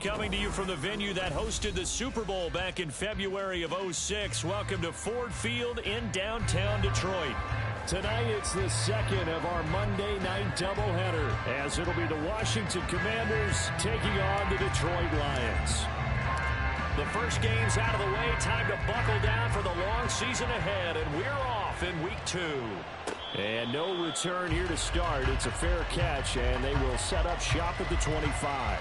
coming to you from the venue that hosted the Super Bowl back in February of '06. Welcome to Ford Field in downtown Detroit. Tonight, it's the second of our Monday night doubleheader, as it'll be the Washington Commanders taking on the Detroit Lions. The first game's out of the way. Time to buckle down for the long season ahead, and we're off in week 2. And no return here to start. It's a fair catch, and they will set up shop at the 25.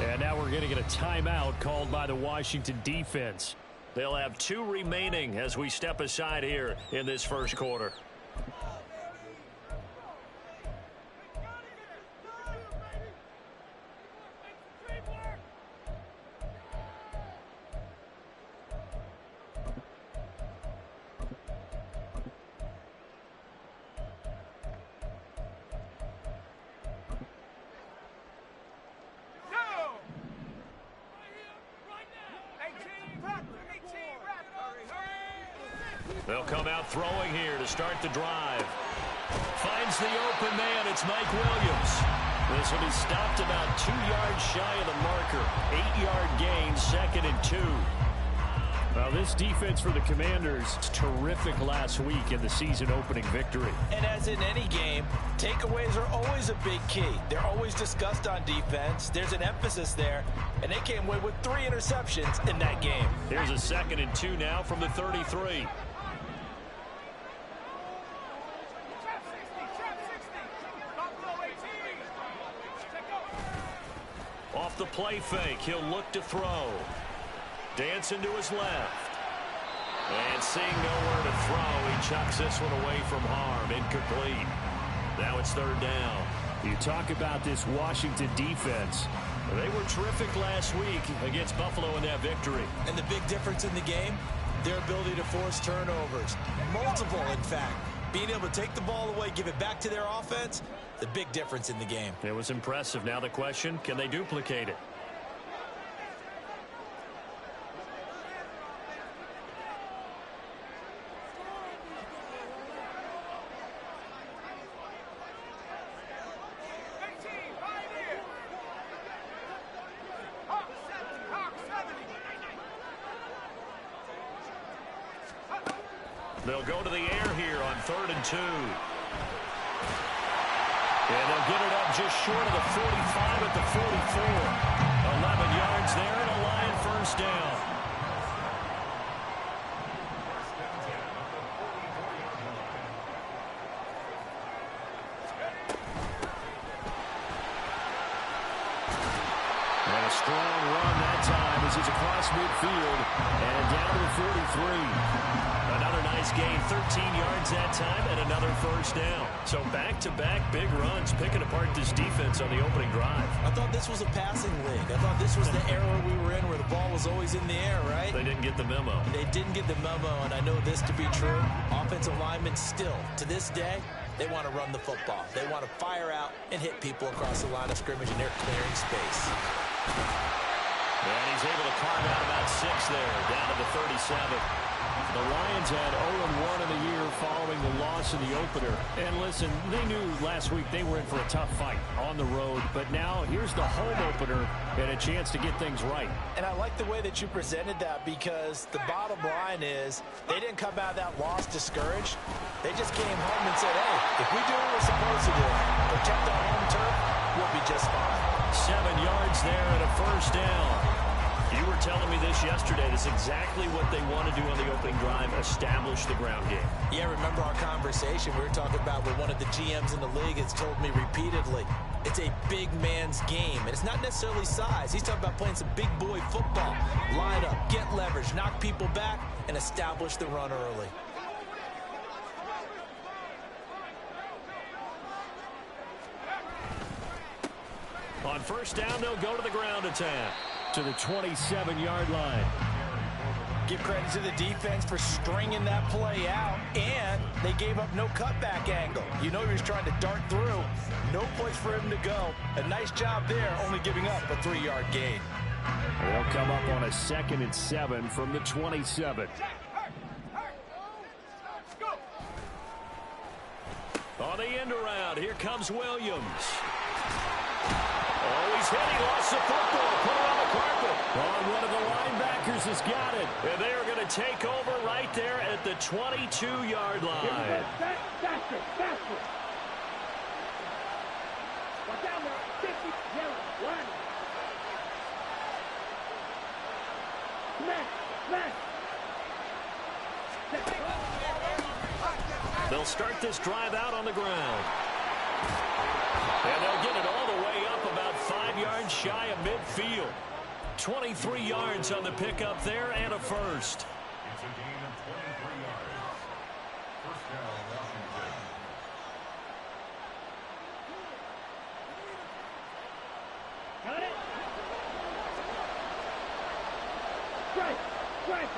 And now we're going to get a timeout called by the Washington defense. They'll have 2 remaining as we step aside here in this first quarter. They'll come out throwing here to start the drive. Finds the open man. It's Mike Williams. This will be stopped about 2 yards shy of the marker. 8-yard gain, 2nd and 2. Well, this defense for the Commanders, terrific last week in the season opening victory. And as in any game, takeaways are always a big key. They're always discussed on defense. There's an emphasis there, and they came away with 3 interceptions in that game. Here's a 2nd and 2 now from the 33. Off the play fake, he'll look to throw. Dancing to his left. And seeing nowhere to throw, he chucks this one away from harm. Incomplete. Now it's 3rd down. You talk about this Washington defense. They were terrific last week against Buffalo in that victory. And the big difference in the game, their ability to force turnovers. Multiple, in fact. Being able to take the ball away, give it back to their offense, the big difference in the game. It was impressive. Now the question, can they duplicate it? They'll go to the air here on 3rd and 2. And they'll get it up just short of the 45 at the 44. 11 yards there and a Lion first down. And a strong run that time as he's across midfield and down to the 43. Another nice gain, 13 yards that time, and another first down. So back-to-back big runs, picking apart this defense on the opening drive. I thought this was a passing league. I thought this was the era we were in where the ball was always in the air, right? They didn't get the memo. They didn't get the memo, and I know this to be true. Offensive linemen still, to this day, they want to run the football. They want to fire out and hit people across the line of scrimmage, and they're clearing space. And he's able to carve out about 6 there, down to the 37. The Lions had 0-1 in the year following the loss in the opener. And listen, they knew last week they were in for a tough fight on the road. But now here's the home opener and a chance to get things right. And I like the way that you presented that, because the bottom line is they didn't come out of that loss discouraged. They just came home and said, hey, if we do what we're supposed to do, protect our home turf, we'll be just fine. 7 yards there and a first down. You were telling me this yesterday. That's exactly what they want to do on the opening drive, establish the ground game. Yeah, remember our conversation we were talking about with one of the GMs in the league has told me repeatedly, it's a big man's game. And it's not necessarily size. He's talking about playing some big boy football. Line up, get leverage, knock people back, and establish the run early. On first down, they'll go to the ground attack to the 27-yard line. Give credit to the defense for stringing that play out, and they gave up no cutback angle. You know he was trying to dart through. No place for him to go. A nice job there, only giving up a 3-yard gain. They'll come up on a 2nd and 7 from the 27. On the end around, here comes Williams. Oh, he's hit. He lost the football. Put it on the carpet. Oh, one of the linebackers has got it. And they are going to take over right there at the 22-yard line. Faster. Watch out now. 50, yellow, one. Smash. They'll start this drive out on the ground. And they'll get it all the way up about 5 yards shy of midfield. 23 yards on the pickup there and a first. It's a gain of 23 yards. First down, Washington. Got it. Strike.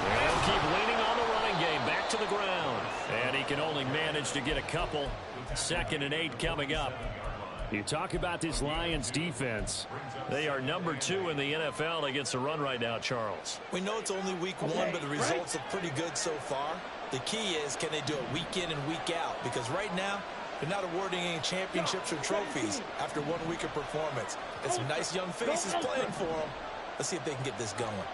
They'll keep leaning on the running game. Back to the ground. And he can only manage to get a couple. 2nd and 8 coming up. You talk about this Lions defense. They are number 2 in the NFL against the run right now, Charles. We know it's only week 1, but the results look pretty good so far. The key is, can they do it week in and week out? Because right now, they're not awarding any championships or trophies after 1 week of performance. And some nice young faces playing for them. Let's see if they can get this going.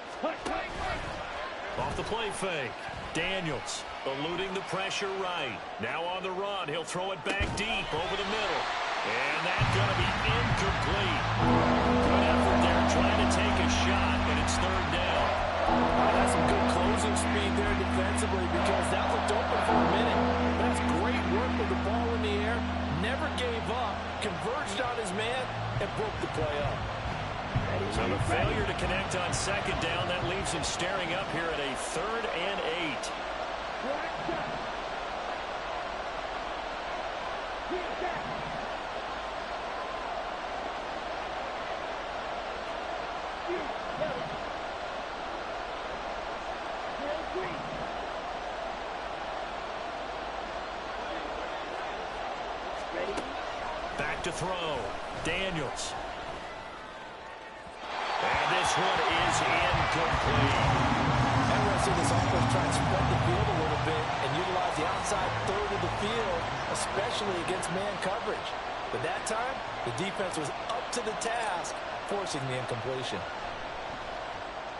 Off the play fake. Daniels eluding the pressure right. Now on the run. He'll throw it back deep over the middle. And that's going to be incomplete. Good effort there trying to take a shot, and it's 3rd down. That's some good closing speed there defensively because that looked open for a minute. That's great work with the ball in the air. Never gave up. Converged on his man and broke the play up. So the failure to connect on 2nd down, that leaves him staring up here at a 3rd and 8. Back to throw. Daniels. And this one is incomplete. I want to see this offense try and spread the field a little bit and utilize the outside 3rd of the field, especially against man coverage. But that time, the defense was up to the task, forcing the incompletion.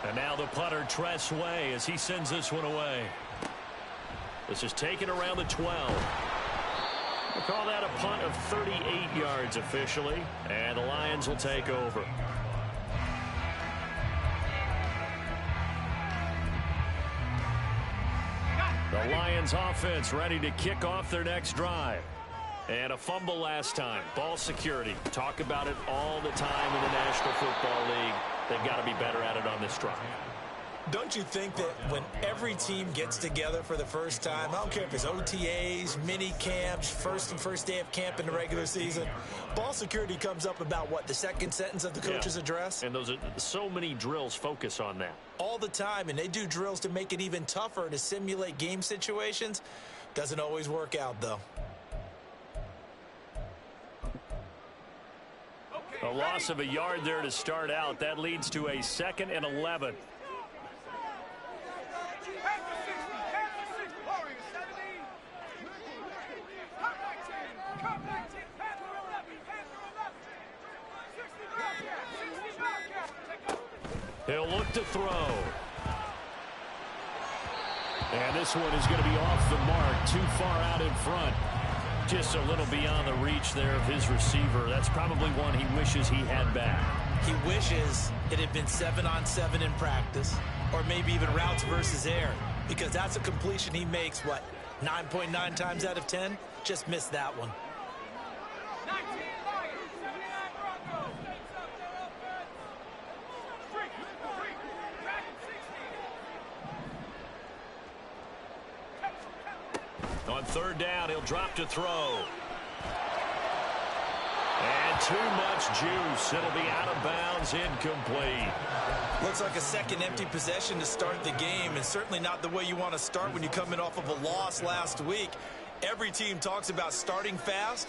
And now the punter, Tress Way, as he sends this one away. This is taken around the 12. We'll call that a punt of 38 yards officially, and the Lions will take over. The Lions offense ready to kick off their next drive. And a fumble last time. Ball security. Talk about it all the time in the National Football League. They've got to be better at it on this drive. Don't you think that when every team gets together for the first time, I don't care if it's OTAs, mini camps, first day of camp in the regular season, ball security comes up about what, the 2nd sentence of the coach's address? And those are so many drills focus on that. All the time, and they do drills to make it even tougher to simulate game situations. Doesn't always work out, though. A loss of a yard there to start out. That leads to a 2nd and 11. He'll look to throw. And this one is going to be off the mark, too far out in front. Just a little beyond the reach there of his receiver. That's probably one he wishes he had back. He wishes it had been 7-on-7 in practice, or maybe even routes versus air, because that's a completion he makes, what, 9.9 times out of 10? Just missed that one. On 3rd down, he'll drop to throw. And too much juice. It'll be out of bounds, incomplete. Looks like a second empty possession to start the game, and certainly not the way you want to start when you come in off of a loss last week. Every team talks about starting fast.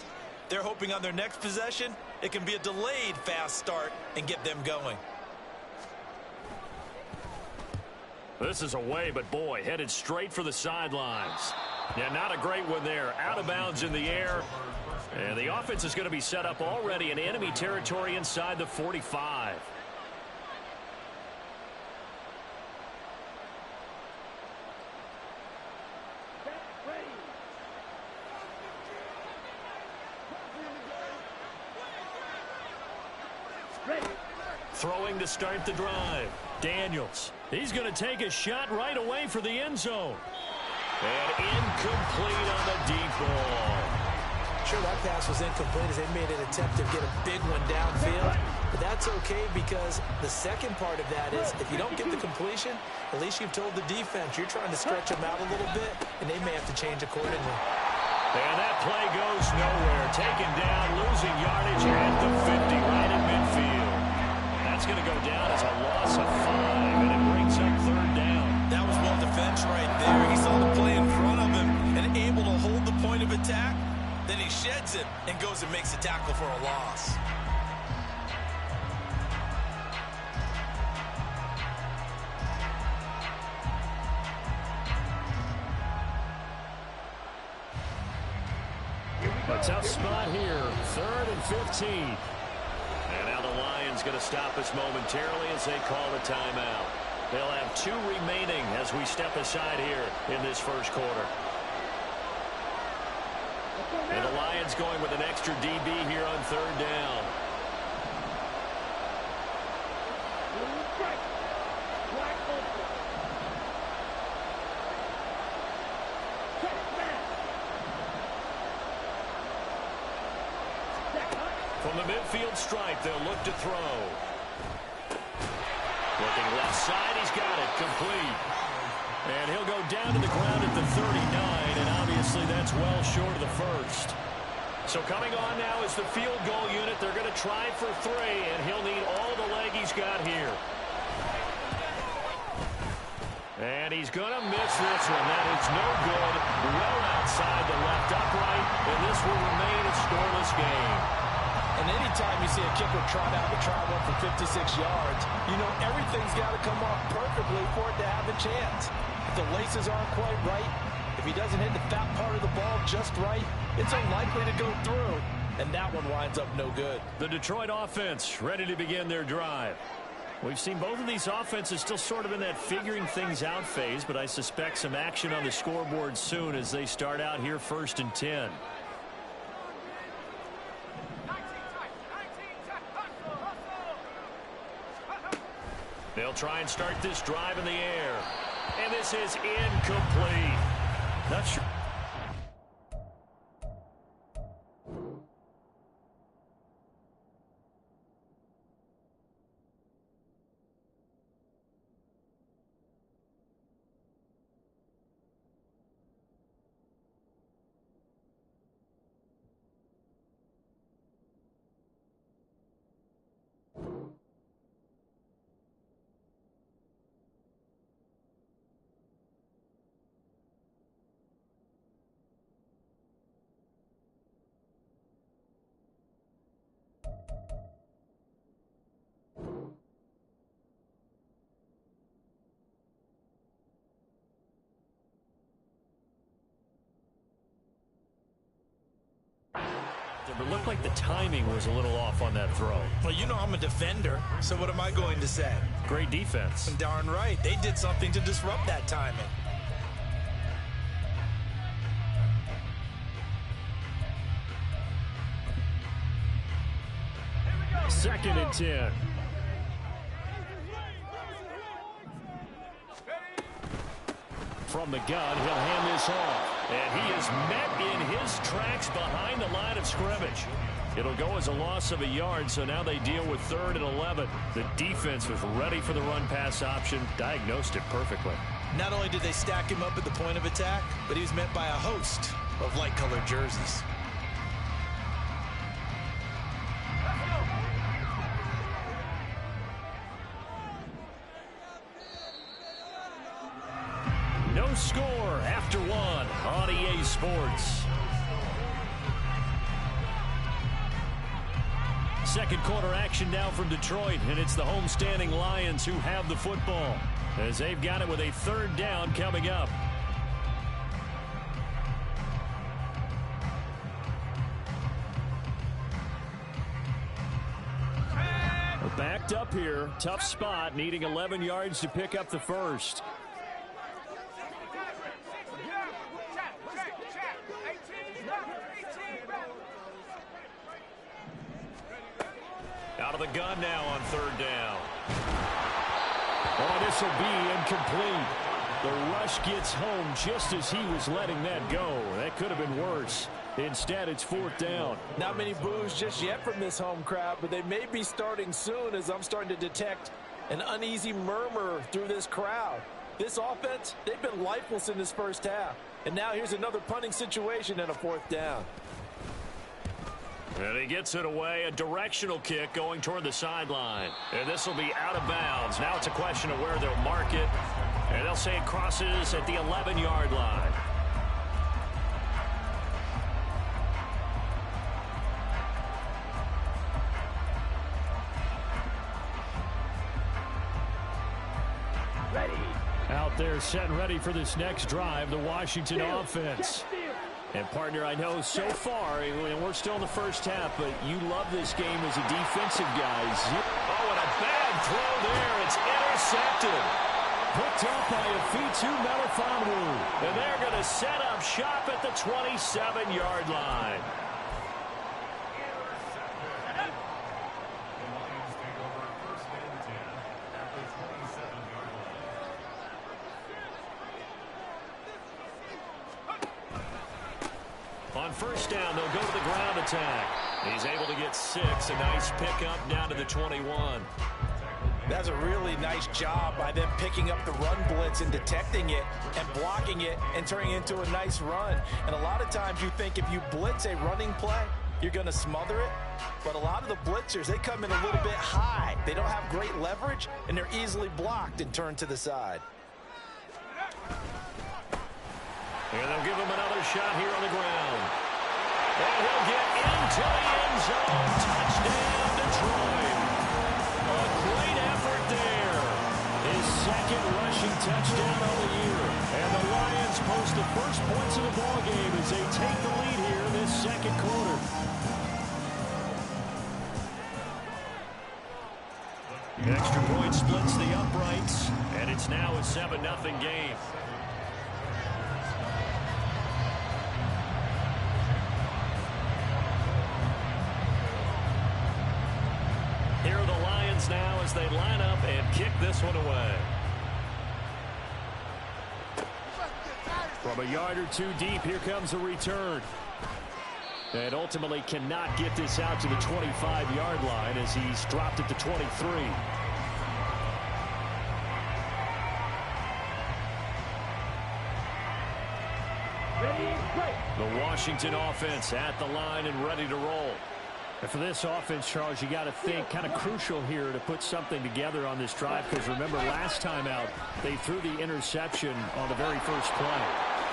They're hoping on their next possession, it can be a delayed fast start and get them going. This is away, but boy, headed straight for the sidelines. Yeah, not a great one there. Out of bounds in the air. And the offense is going to be set up already in enemy territory inside the 45. Throwing to start the drive. Daniels. He's going to take a shot right away for the end zone. And incomplete on the deep ball. Sure, that pass was incomplete as they made an attempt to get a big one downfield. But that's okay because the second part of that is if you don't get the completion, at least you've told the defense you're trying to stretch them out a little bit, and they may have to change accordingly. And that play goes nowhere. Taken down, losing yardage at the 50, right in midfield. That's going to go down as a loss of 5, and it brings up third down. That was well defense right there. He saw the play in front of him and able to hold the point of attack. Then he sheds it and goes and makes a tackle for a loss. A tough spot here. 3rd and 15. And now the Lions going to stop us momentarily as they call the timeout. They'll have 2 remaining as we step aside here in this first quarter. And the Lions going with an extra DB here on 3rd down. From the midfield stripe, they'll look to throw. Looking left side, he's got it, complete. And he'll go down to the ground at the 39, and obviously that's well short of the first. So coming on now is the field goal unit. They're going to try for 3, and he'll need all the leg he's got here. And he's going to miss this one. That is no good. Well outside the left upright, and this will remain a scoreless game. And anytime you see a kicker trot out to try one for 56 yards, you know everything's got to come off perfectly for it to have a chance. If the laces aren't quite right, if he doesn't hit the fat part of the ball just right, it's unlikely to go through. And that one winds up no good. The Detroit offense ready to begin their drive. We've seen both of these offenses still sort of in that figuring things out phase, but I suspect some action on the scoreboard soon as they start out here 1st and 10. They'll try and start this drive in the air. And this is incomplete. Not sure. It looked like the timing was a little off on that throw. Well, you know I'm a defender, so what am I going to say? Great defense. Darn right. They did something to disrupt that timing. 2nd and 10. From the gun, he'll hand this off. And he is met in his tracks behind the line of scrimmage. It'll go as a loss of a yard, so now they deal with 3rd and 11. The defense was ready for the run-pass option, diagnosed it perfectly. Not only did they stack him up at the point of attack, but he was met by a host of light-colored jerseys. score after one on EA Sports. Second quarter action now from Detroit, and it's the homestanding Lions who have the football as they've got it with a third down coming up. We're backed up here. Tough spot, needing 11 yards to pick up the first. Out of the gun now on third down. Oh, this will be incomplete. The rush gets home just as he was letting that go. That could have been worse. Instead, it's fourth down. Not many boos just yet from this home crowd, but they may be starting soon as I'm starting to detect an uneasy murmur through this crowd. This offense, they've been lifeless in this first half. And now here's another punting situation and a fourth down. And he gets it away, a directional kick going toward the sideline. And this will be out of bounds. Now it's a question of where they'll mark it. And they'll say it crosses at the 11-yard line. Out there set and ready for this next drive, the Washington offense. And, partner, I know so far, and we're still in the first half, but you love this game as a defensive guy. Oh, and a bad throw there. It's intercepted. Picked up by a V3 M24. And they're going to set up shop at the 27-yard line. On first down, they'll go to the ground attack. He's able to get 6. A nice pickup down to the 21. That's a really nice job by them picking up the run blitz and detecting it and blocking it and turning it into a nice run. And a lot of times you think if you blitz a running play, you're going to smother it. But a lot of the blitzers, they come in a little bit high. They don't have great leverage, and they're easily blocked and turned to the side. And they'll give him another shot here on the ground. And he'll get into the end zone. Touchdown, Detroit. A great effort there. His second rushing touchdown of the year. And the Lions post the first points of the ballgame as they take the lead here in this second quarter. Extra point splits the uprights, and it's now a 7-0 game. Here are the Lions now as they line up and kick this one away. From a yard or two deep, here comes a return. And ultimately cannot get this out to the 25-yard line as he's dropped it to 23. The Washington offense at the line and ready to roll. And for this offense, Charles, you got to think kind of crucial here to put something together on this drive, because remember last time out they threw the interception on the very first play.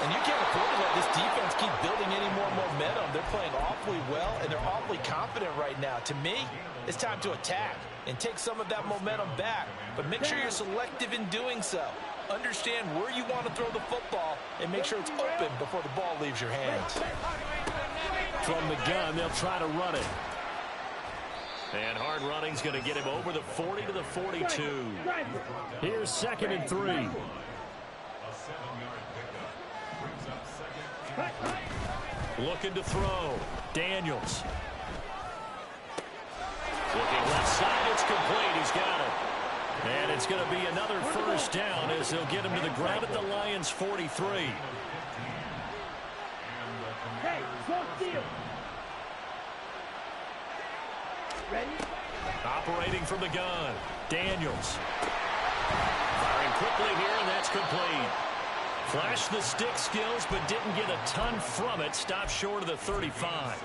And you can't afford to let this defense keep building any more momentum. They're playing awfully well, and they're awfully confident right now. To me, it's time to attack and take some of that momentum back. But make sure you're selective in doing so. Understand where you want to throw the football and make sure it's open before the ball leaves your hands. From the gun, they'll try to run it. And hard running's going to get him over the 40 to the 42. Here's 2nd and 3. Looking to throw. Daniels. Looking left side. It's complete. He's got it. And it's going to be another first down as they'll get him to the ground at the Lions' 43. Hey, don't steal. Ready? Operating from the gun. Daniels. Firing quickly here, and that's complete. Flashed the stick skills, but didn't get a ton from it. Stopped short of the 35.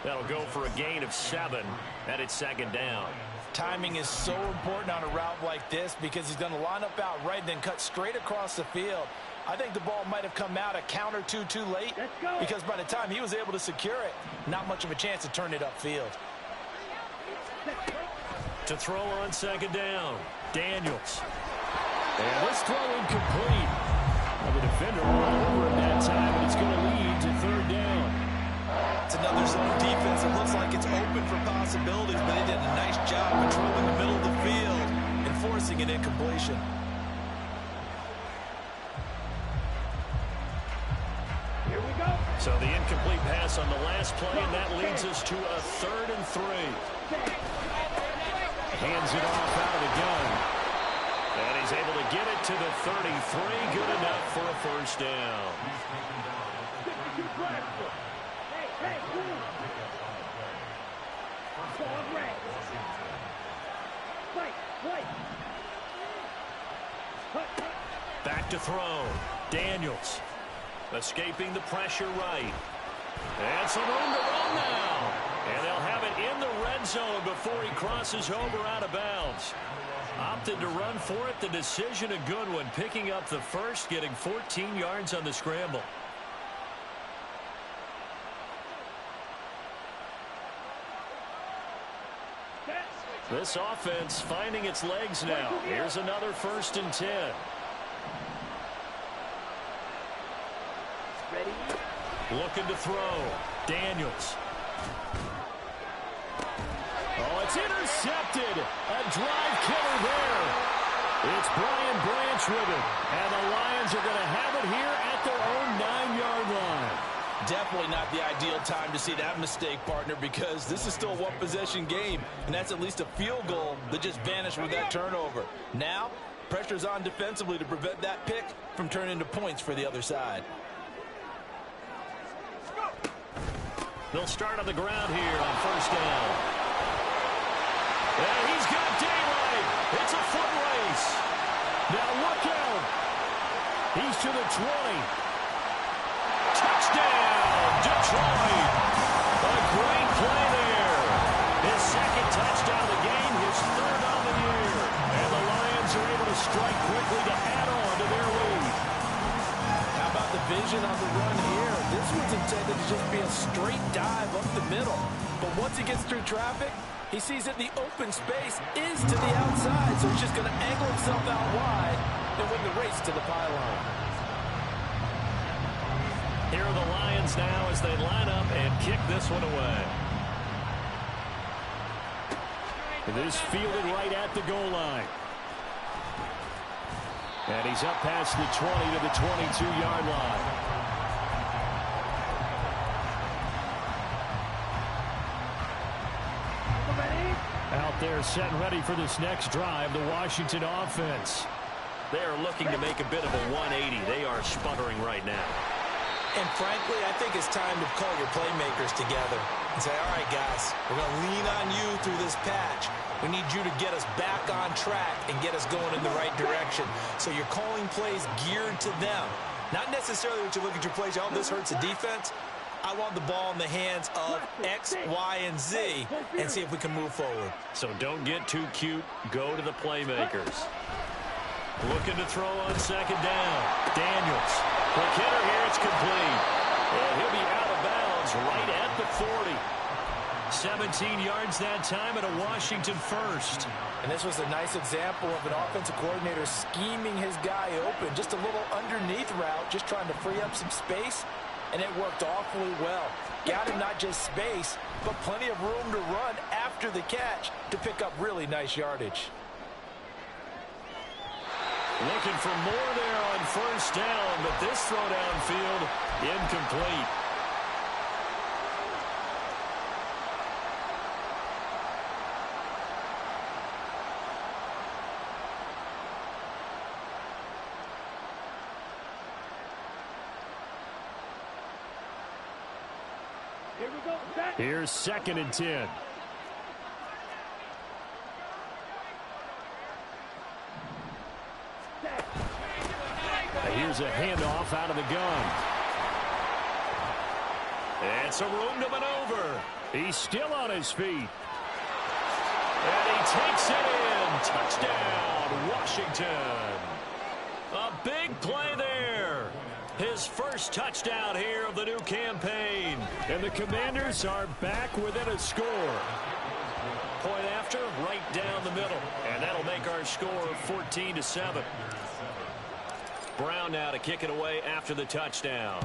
That'll go for a gain of 7, and it's 2nd down. Timing is so important on a route like this because he's going to line up out right and then cut straight across the field. I think the ball might have come out a count or two too late because by the time he was able to secure it, not much of a chance to turn it upfield. To throw on second down, Daniels. And this throw incomplete. Well, the defender all over him that time, and it's going to lead to third down. It's another zone defense. It looks like it's open for possibilities, but they did a nice job controlling the middle of the field and forcing an incompletion. Here we go. So the incomplete pass on the last play, and that leads us to a 3rd and 3. Hands it off out of the gun. And he's able to get it to the 33. Good enough for a first down. Hey, move. Ball red. Fight. Back to throw. Daniels. Escaping the pressure right. And some room to run now. And they'll have it in the red zone before he crosses over out of bounds. Opted to run for it. The decision a good one. Picking up the first, getting 14 yards on the scramble. This offense finding its legs now. Here's another 1st and 10. Ready? Looking to throw. Daniels. Oh, it's intercepted. A drive killer there. It's Brian Branch with it. And the Lions are going to have it here at their own 9-yard line. Definitely not the ideal time to see that mistake, partner, because this is still a one-possession game, and that's at least a field goal that just vanished with that turnover. Now, pressure's on defensively to prevent that pick from turning into points for the other side. They'll start on the ground here on 1st down. And he's got daylight. It's a foot race. Now look out. He's to the 20. Touchdown, Detroit. A great play there. His 2nd touchdown of the game, his 3rd on the year. And the Lions are able to strike quickly to add on to their lead. How about the vision on the run here? This one's intended to just be a straight dive up the middle. But once he gets through traffic, he sees that the open space is to the outside, so he's just going to angle himself out wide and win the race to the pylon. Here are the Lions now as they line up and kick this one away. This fielded right at the goal line. And he's up past the 20 to the 22-yard line. Out there set and ready for this next drive, the Washington offense. They are looking to make a bit of a 180. They are sputtering right now. And frankly, I think it's time to call your playmakers together and say, all right, guys, we're going to lean on you through this patch. We need you to get us back on track and get us going in the right direction. So you're calling plays geared to them. Not necessarily what you look at your plays, oh, this hurts the defense. I want the ball in the hands of X, Y, and Z and see if we can move forward. So don't get too cute. Go to the playmakers. Looking to throw on 2nd down. Daniels. Quick hitter here. It's complete. And he'll be out of bounds right at the 40. 17 yards that time and a Washington first. And this was a nice example of an offensive coordinator scheming his guy open. Just a little underneath route, just trying to free up some space. And it worked awfully well. Got him not just space, but plenty of room to run after the catch to pick up really nice yardage. Looking for more there on 1st down, but this throw downfield incomplete. Here we go. Here's 2nd and 10. Here's a handoff out of the gun. And some room to maneuver. He's still on his feet. And he takes it in. Touchdown, Washington. A big play there. His first touchdown here of the new campaign. And the Commanders are back within a score. Point after, right down the middle. And that'll make our score 14-7. Brown now to kick it away after the touchdown.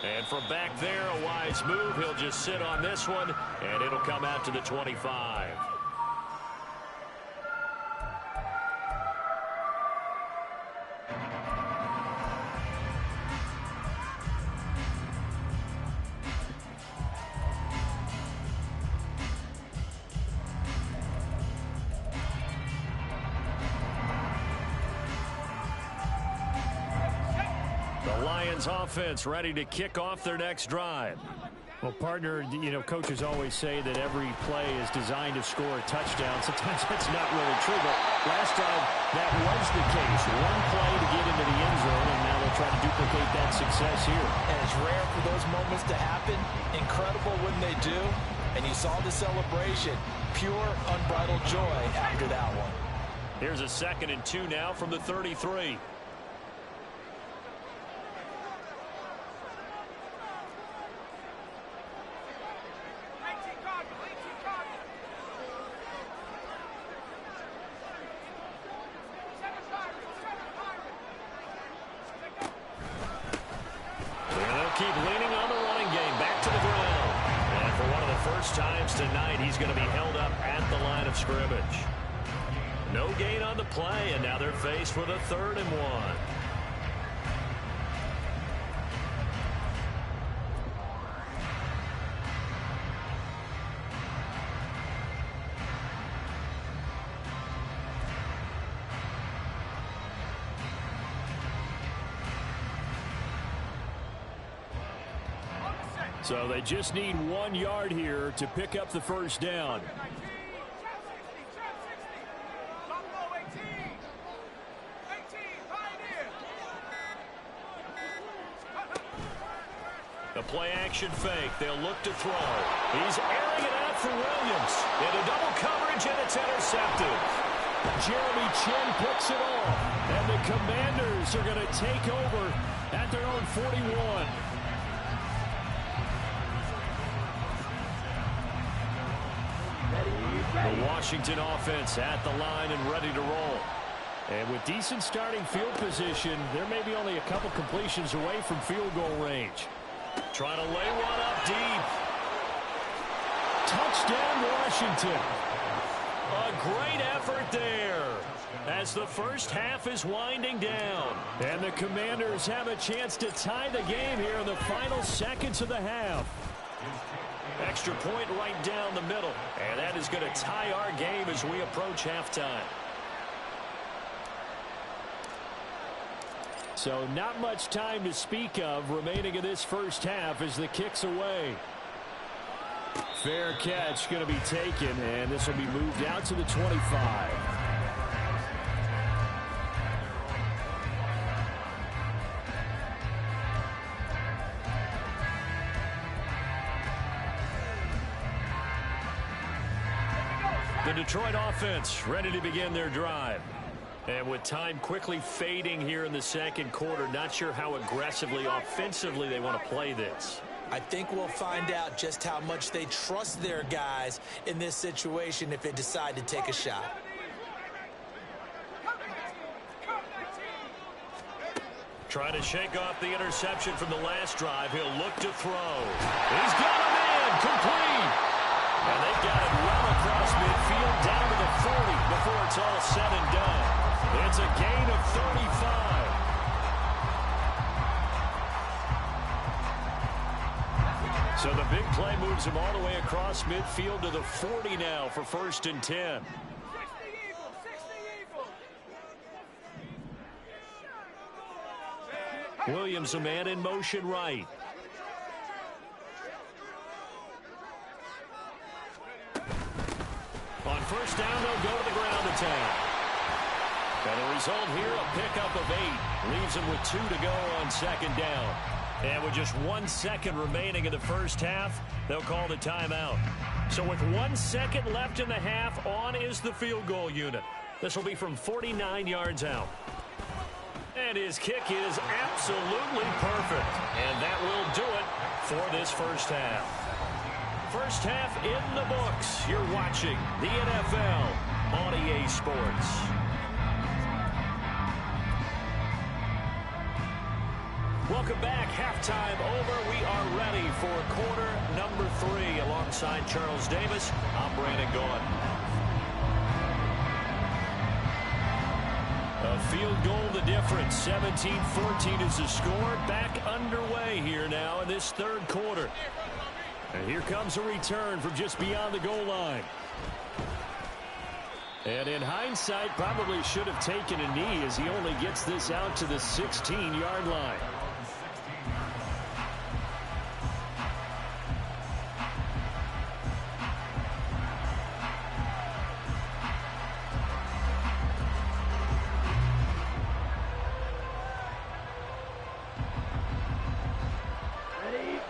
And from back there, a wise move. He'll just sit on this one, and it'll come out to the 25. Offense ready to kick off their next drive. Well, partner, coaches always say that every play is designed to score a touchdown. Sometimes that's not really true, but last time that was the case. One play to get into the end zone, and now they'll try to duplicate that success here. And it's rare for those moments to happen. Incredible when they do. And you saw the celebration. Pure, unbridled joy after that one. Here's a 2nd and 2 now from the 33. Keep leaning on the running game. Back to the ground. And for one of the first times tonight, he's going to be held up at the line of scrimmage. No gain on the play, and now they're faced with a 3rd and 1. So they just need 1 yard here to pick up the first down. The play action fake. They'll look to throw. He's airing it out for Williams. Into double coverage, and it's intercepted. Jeremy Chin picks it off. And the Commanders are going to take over at their own 41. The Washington offense at the line and ready to roll. And with decent starting field position, there may be only a couple completions away from field goal range. Trying to lay one up deep. Touchdown, Washington. A great effort there as the first half is winding down. And the Commanders have a chance to tie the game here in the final seconds of the half. Extra point right down the middle. And that is going to tie our game as we approach halftime. So not much time to speak of remaining in this first half as the kick's away. Fair catch going to be taken, and this will be moved out to the 25. The Detroit offense ready to begin their drive. And with time quickly fading here in the second quarter, not sure how aggressively, offensively they want to play this. I think we'll find out just how much they trust their guys in this situation if they decide to take a shot. Trying to shake off the interception from the last drive. He'll look to throw. He's got him in. Complete. And they've got it well across midfield down to the 40 before it's all said and done. It's a gain of 35. So the big play moves him all the way across midfield to the 40 now for 1st and 10. Williams, a man in motion right. On first down, they'll go to the ground attack. And the result here, a pickup of 8. Leaves him with 2 to go on 2nd down. And with just 1 second remaining in the first half, they'll call the timeout. So with 1 second left in the half, on is the field goal unit. This will be from 49 yards out. And his kick is absolutely perfect. And that will do it for this first half. First half in the books. You're watching the NFL on EA Sports. Welcome back. Halftime over. We are ready for quarter number 3. Alongside Charles Davis, I'm Brandon Gaudin. A field goal the difference. 17-14 is the score. Back underway here now in this third quarter. And here comes a return from just beyond the goal line. And in hindsight, probably should have taken a knee as he only gets this out to the 16-yard line.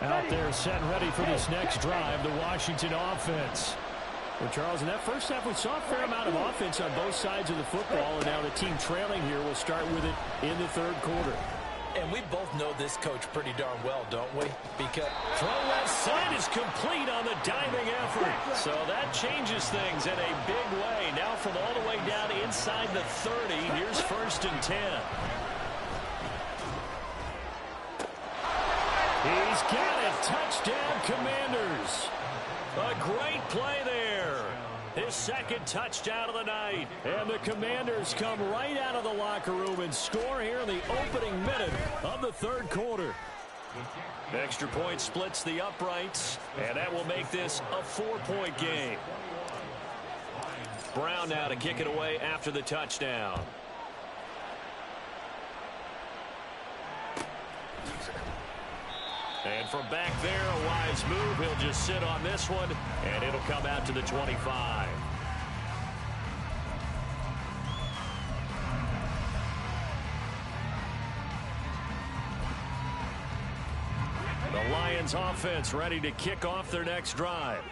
Out there set and ready for this next drive, the Washington offense. Well, Charles, in that first half, we saw a fair amount of offense on both sides of the football, and now the team trailing here will start with it in the third quarter. And we both know this coach pretty darn well, don't we? Because throw left side is complete on the diving effort. So that changes things in a big way. Now from all the way down inside the 30, here's 1st and 10. He's got it. Touchdown, Commanders. A great play there. His second touchdown of the night. And the Commanders come right out of the locker room and score here in the opening minute of the third quarter. Extra point splits the uprights, and that will make this a 4-point game. Brown now to kick it away after the touchdown. And from back there, a wise move. He'll just sit on this one, and it'll come out to the 25. The Lions offense ready to kick off their next drive.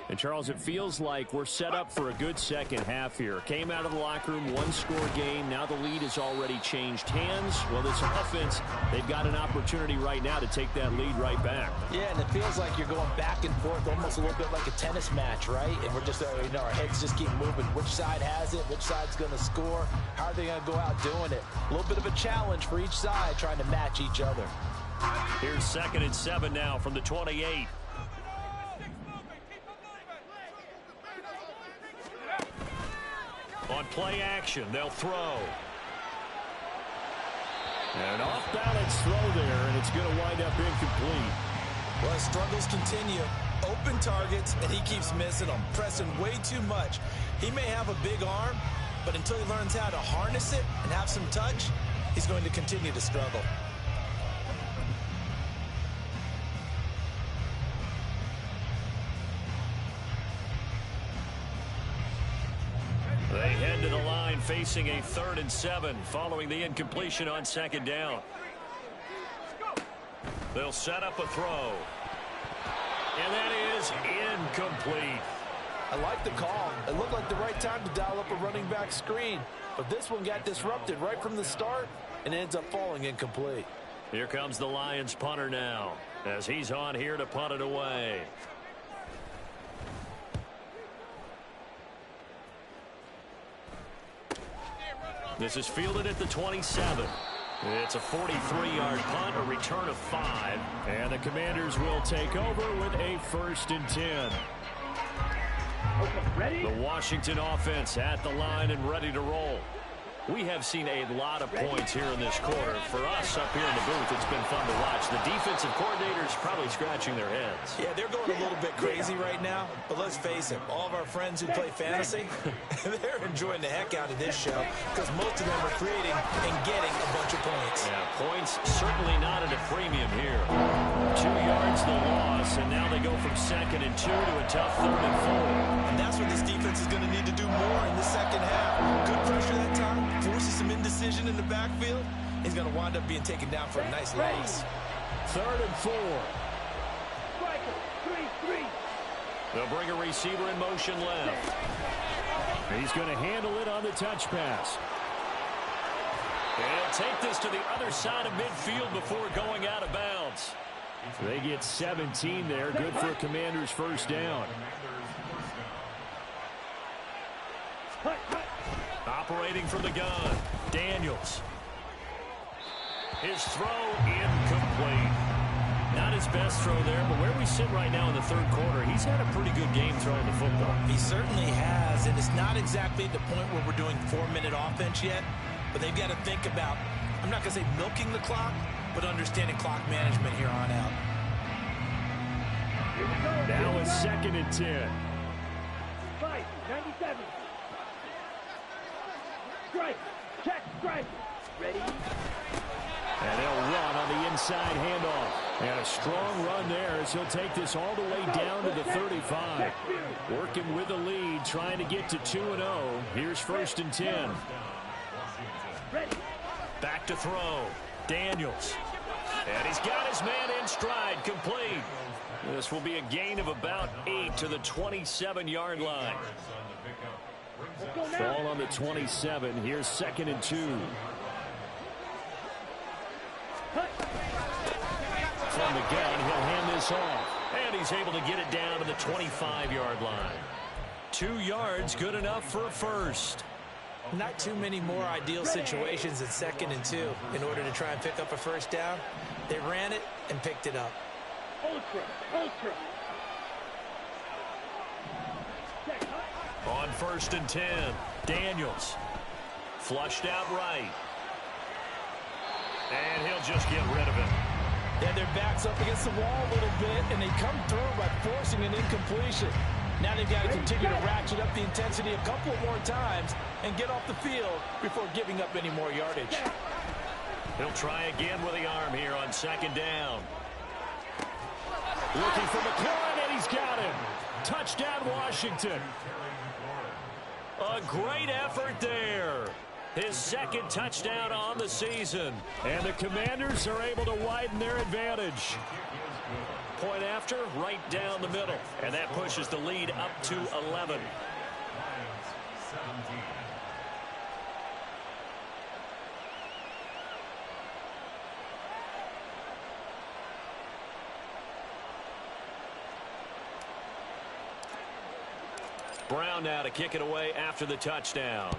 And, Charles, it feels like we're set up for a good second half here. Came out of the locker room, one-score game. Now the lead has already changed hands. Well, this offense, they've got an opportunity right now to take that lead right back. Yeah, and it feels like you're going back and forth, almost a little bit like a tennis match, right? And we're just, our heads just keep moving. Which side has it? Which side's going to score? How are they going to go out doing it? A little bit of a challenge for each side, trying to match each other. Here's 2nd and 7 now from the 28. On play action, they'll throw. An off-balance throw there, and it's going to wind up incomplete. Well, struggles continue. Open targets, and he keeps missing them, pressing way too much. He may have a big arm, but until he learns how to harness it and have some touch, he's going to continue to struggle. They head to the line facing a 3rd and 7 following the incompletion on 2nd down. They'll set up a throw. And that is incomplete. I like the call. It looked like the right time to dial up a running back screen. But this one got disrupted right from the start and ends up falling incomplete. Here comes the Lions punter now as he's on here to punt it away. This is fielded at the 27. It's a 43-yard punt, a return of 5. And the Commanders will take over with a 1st and 10. Okay, ready? The Washington offense at the line and ready to roll. We have seen a lot of points here in this quarter. For us up here in the booth, it's been fun to watch. The defensive coordinators probably scratching their heads. Yeah, they're going a little bit crazy right now. But let's face it, all of our friends who play fantasy, they're enjoying the heck out of this show because most of them are creating and getting a bunch of points. Yeah, points certainly not at a premium here. 2 yards the loss, and now they go from 2nd and 2 to a tough 3rd and 4. And that's what this defense is going to need to do more in the second half. Good pressure that time. Forces some indecision in the backfield. He's going to wind up being taken down for a nice loss. 3rd and 4. Striker, 3-3. They'll bring a receiver in motion left. He's going to handle it on the touch pass. And he'll take this to the other side of midfield before going out of bounds. They get 17 there. Good for a Commanders first down. Operating from the gun, Daniels. His throw incomplete. Not his best throw there, but where we sit right now in the 3rd quarter, he's had a pretty good game throwing the football. He certainly has, and it's not exactly the point where we're doing 4-minute offense yet, but they've got to think about, I'm not going to say milking the clock, but understanding clock management here on out. Now it's 2nd and 10. 97. Strike. Check. Strike. Ready. And they'll run on the inside handoff. And a strong run there as he'll take this all the way down to the 35. Working with the lead, trying to get to 2-0. Here's 1st and 10. Ready. Back to throw. Daniels. And he's got his man in stride, complete. This will be a gain of about 8 to the 27-yard line. Ball on the 27. Here's 2nd and 2. From the gun, he'll hand this off. And he's able to get it down to the 25-yard line. 2 yards, good enough for a first. Not too many more ideal situations at 2nd and 2 in order to try and pick up a first down. They ran it and picked it up. Ultra. On 1st and 10, Daniels. Flushed out right. And he'll just get rid of it. Yeah, their back's up against the wall a little bit, and they come through by forcing an incompletion. Now they've got to continue to ratchet up the intensity a couple more times and get off the field before giving up any more yardage. He'll try again with the arm here on 2nd down. Looking for McLaurin, and he's got him. Touchdown, Washington. A great effort there. His 2nd touchdown on the season. And the Commanders are able to widen their advantage. Point after, right down the middle. And that pushes the lead up to 11. Brown now to kick it away after the touchdown.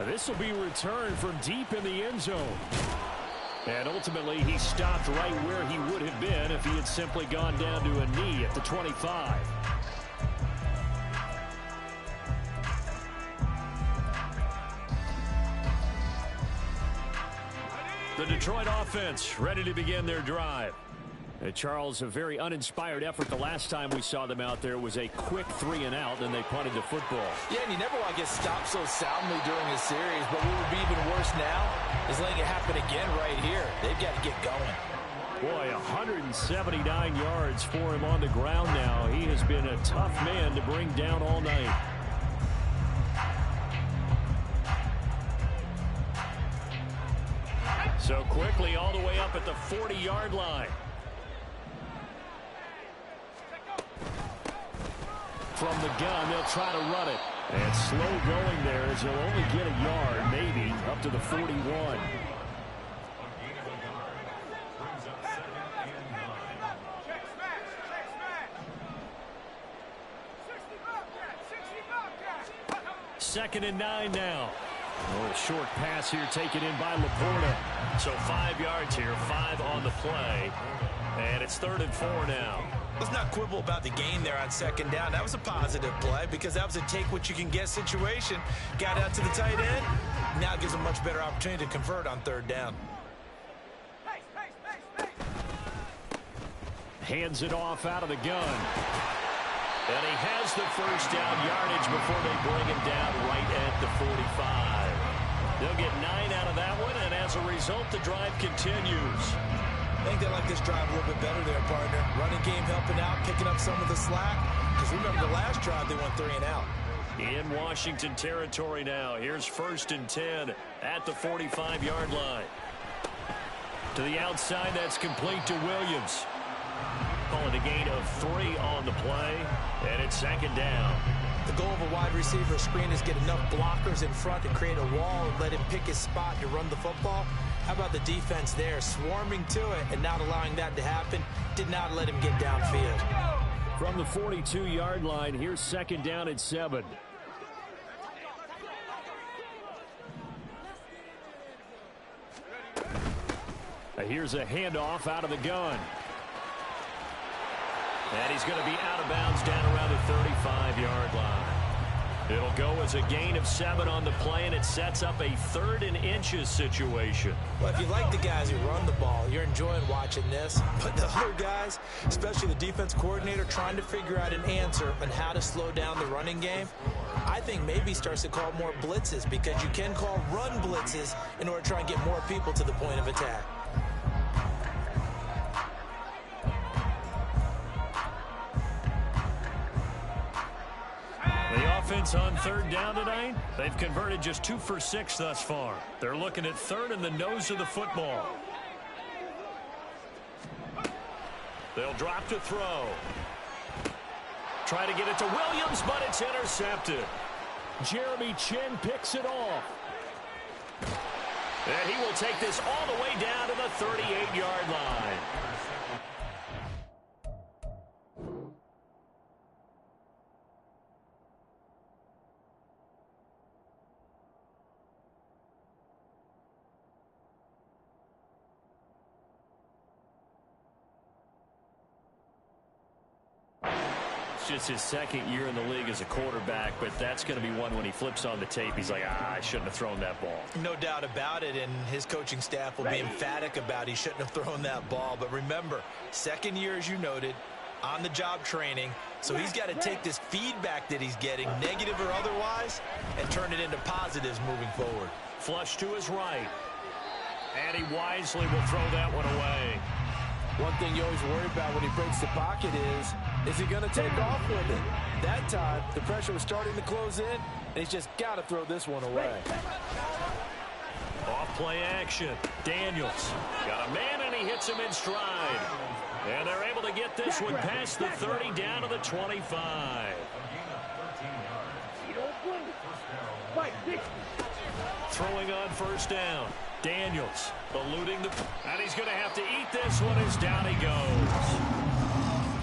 This will be returned from deep in the end zone. And ultimately, he stopped right where he would have been if he had simply gone down to a knee at the 25. The Detroit offense ready to begin their drive. Charles, a very uninspired effort. The last time we saw them out there was a quick 3-and-out, and they punted the football. Yeah, and you never want to get stopped so soundly during a series, but what would be even worse now is letting it happen again right here. They've got to get going. Boy, 179 yards for him on the ground now. He has been a tough man to bring down all night. So quickly all the way up at the 40-yard line. From the gun, they'll try to run it. And slow going there as he'll only get a yard, maybe, up to the 41. Second and 9 now. Oh, a short pass here taken in by Laporta. So 5 yards here, 5 on the play. And it's 3rd and 4 now. Let's not quibble about the gain there on 2nd down. That was a positive play because that was a take-what-you-can-get situation. Got out to the tight end. Now gives a much better opportunity to convert on 3rd down. Hands it off out of the gun. And he has the first down yardage before they bring him down right at the 45. They'll get 9 out of that one, and as a result, the drive continues. I think they like this drive a little bit better there, partner. Running game helping out, picking up some of the slack. Because remember, the last drive, they went 3-and-out. In Washington territory now. Here's 1st and 10 at the 45-yard line. To the outside, that's complete to Williams. Call it a gain of 3 on the play, and it's 2nd down. The goal of a wide receiver screen is get enough blockers in front to create a wall and let him pick his spot to run the football. How about the defense there, swarming to it and not allowing that to happen? Did not let him get downfield. From the 42-yard line, here's 2nd down and 7. Here's a handoff out of the gun. And he's going to be out of bounds down around the 35-yard line. It'll go as a gain of 7 on the play, and it sets up a 3rd and inches situation. Well, if you like the guys who run the ball, you're enjoying watching this. But the other guys, especially the defense coordinator, trying to figure out an answer on how to slow down the running game, I think maybe starts to call more blitzes, because you can call run blitzes in order to try and get more people to the point of attack. The offense on 3rd down tonight, they've converted just 2 for 6 thus far. They're looking at 3rd in the nose of the football. They'll drop to throw. Try to get it to Williams, but it's intercepted. Jeremy Chin picks it off. And he will take this all the way down to the 38-yard line. Just his 2nd year in the league as a quarterback, but that's going to be one when he flips on the tape. He's like, I shouldn't have thrown that ball. No doubt about it, and his coaching staff will be emphatic about he shouldn't have thrown that ball. But remember, 2nd year, as you noted, on-the-job training, so he's got to take this feedback that he's getting, negative or otherwise, and turn it into positives moving forward. Flush to his right, and he wisely will throw that one away. One thing you always worry about when he breaks the pocket is he going to take off with it? That time, the pressure was starting to close in, and he's just got to throw this one away. Off play action. Daniels got a man, and he hits him in stride. And they're able to get this one past the 30 down to the 25. Throwing on 1st down. Daniels eluding the... And he's going to have to eat this one as down he goes.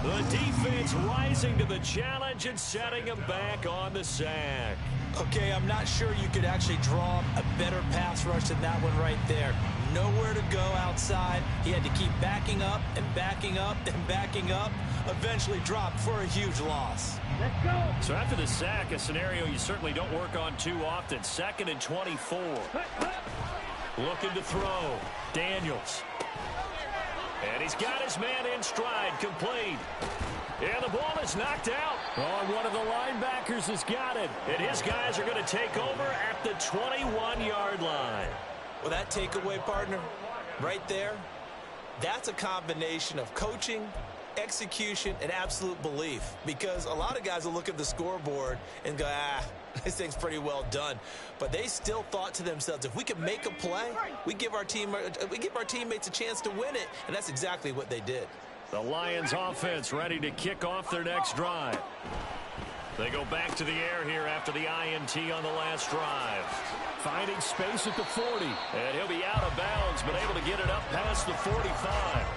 The defense rising to the challenge and setting him back on the sack. Okay, I'm not sure you could actually draw a better pass rush than that one right there. Nowhere to go outside. He had to keep backing up and backing up and backing up. Eventually dropped for a huge loss. Let's go. So after the sack, a scenario you certainly don't work on too often. 2nd and 24. Looking to throw. Daniels. And he's got his man in stride, complete. And the ball is knocked out. Oh, one of the linebackers has got it. And his guys are going to take over at the 21-yard line. Well, that takeaway, partner, right there, that's a combination of coaching, execution, and absolute belief. Because a lot of guys will look at the scoreboard and go, this thing's pretty well done. But they still thought to themselves, if we could make a play, we give our teammates a chance to win it. And that's exactly what they did. The Lions offense ready to kick off their next drive. They go back to the air here after the INT on the last drive. Finding space at the 40. And he'll be out of bounds, but able to get it up past the 45.